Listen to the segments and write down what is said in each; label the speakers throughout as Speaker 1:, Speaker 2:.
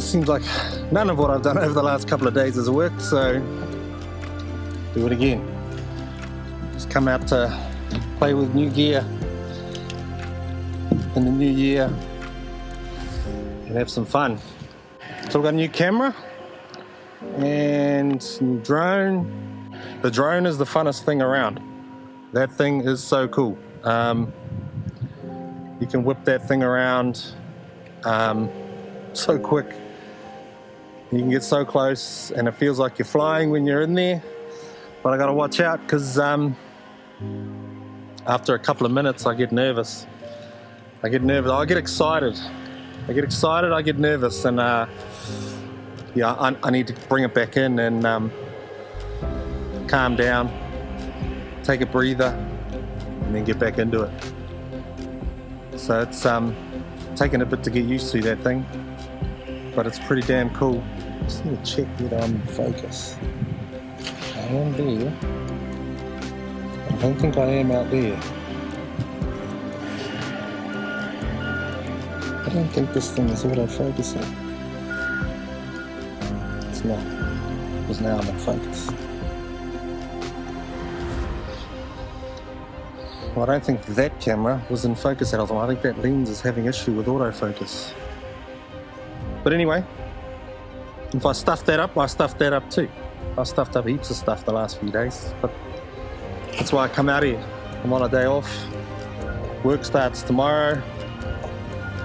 Speaker 1: it seems like none of what I've done over the last couple of days has worked, so do it again. Just come out to play with new gear in the new year and have some fun. So we've got a new camera and new drone. The drone is the funnest thing around. That thing is so cool. You can whip that thing around so quick. You can get so close and it feels like you're flying when you're in there, but I gotta watch out because after a couple of minutes I get nervous. I get excited, I get nervous, and yeah, I need to bring it back in and calm down, take a breather, and then get back into it. So it's taken a bit to get used to that thing, but it's pretty damn cool. Just need to check that I'm in focus. I am there. I don't think I am out there. I don't think this thing is auto-focusing. It's not, because now I'm in focus. Well, I don't think that camera was in focus at all. I think that lens is having issue with autofocus. But anyway, if I stuffed that up, I stuffed that up too. I stuffed up heaps of stuff the last few days, but that's why I come out here. I'm on a day off. Work starts tomorrow.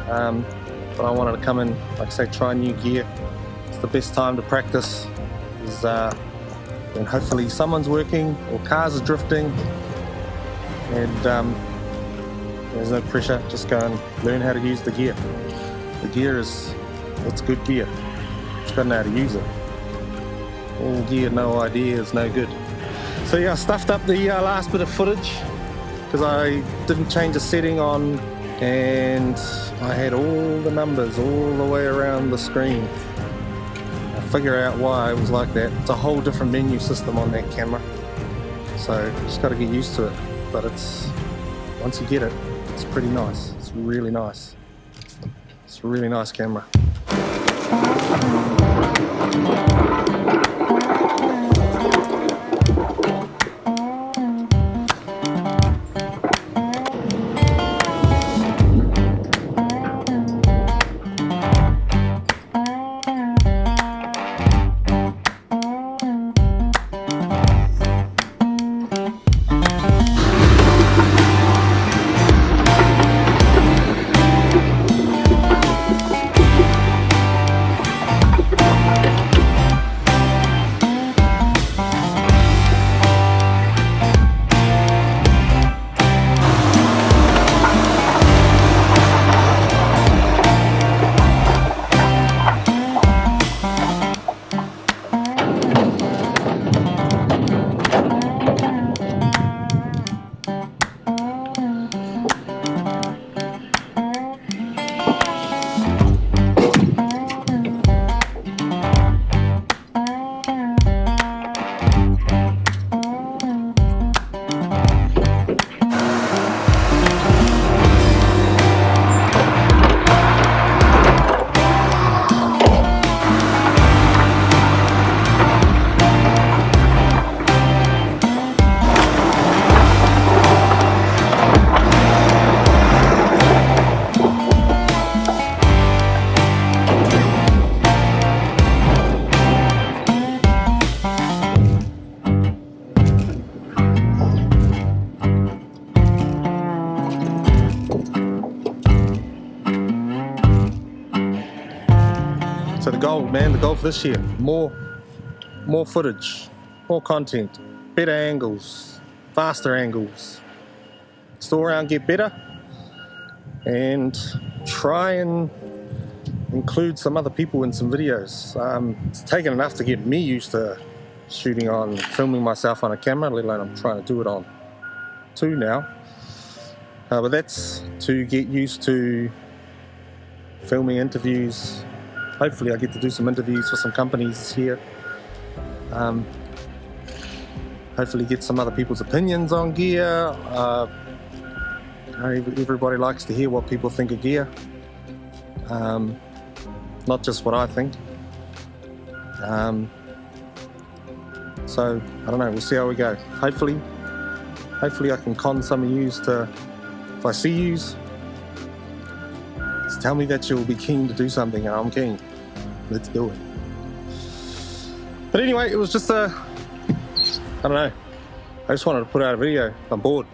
Speaker 1: But I wanted to come in, like I say, try new gear. It's the best time to practice, is when hopefully someone's working or cars are drifting, and there's no pressure. Just go and learn how to use the gear. The gear it's good gear. Just gotta know how to use it. All gear, no idea is no good. So yeah, I stuffed up the last bit of footage because I didn't change the setting on, and I had all the numbers all the way around the screen. I figure out why it was like that. It's a whole different menu system on that camera, so just got to get used to it. But it's, once you get it, it's pretty nice. It's really nice. It's a really nice camera. So the goal, man, the goal for this year, more footage, more content, better angles, faster angles, still around get better, and try and include some other people in some videos. It's taken enough to get me used to filming myself on a camera, let alone I'm trying to do it on two now. But that's to get used to filming interviews. Hopefully I get to do some interviews for some companies here. Hopefully get some other people's opinions on gear. Everybody likes to hear what people think of gear. not just what I think. So I don't know, we'll see how we go. Hopefully I can con some of yous to, if I see yous, just tell me that you'll be keen to do something, and I'm keen. Let's do it. But anyway, it was just I don't know, I just wanted to put out a video. I'm bored.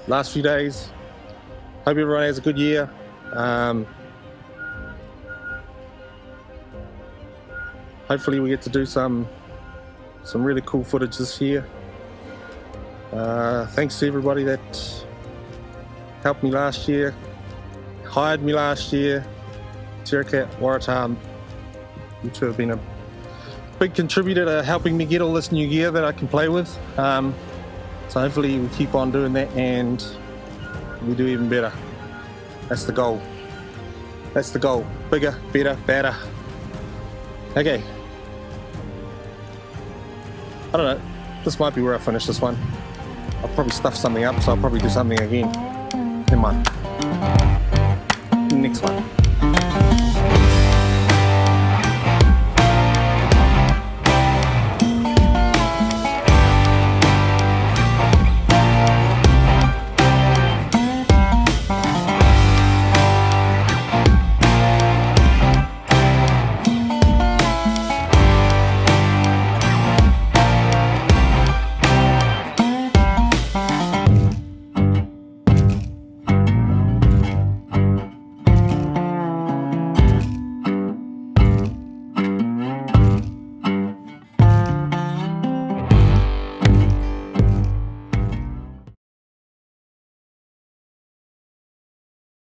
Speaker 1: Last few days. Hope everyone has a good year. Hopefully we get to do some really cool footage this year. Thanks to everybody that helped me last year, hired me last year. Tirakat, Waratah, you two have been a big contributor to helping me get all this new gear that I can play with. So hopefully we keep on doing that and we do even better. That's the goal. Bigger, better, better. Okay. I don't know. This might be where I finish this one. I'll probably stuff something up, so I'll probably do something again. Never mind. Next one.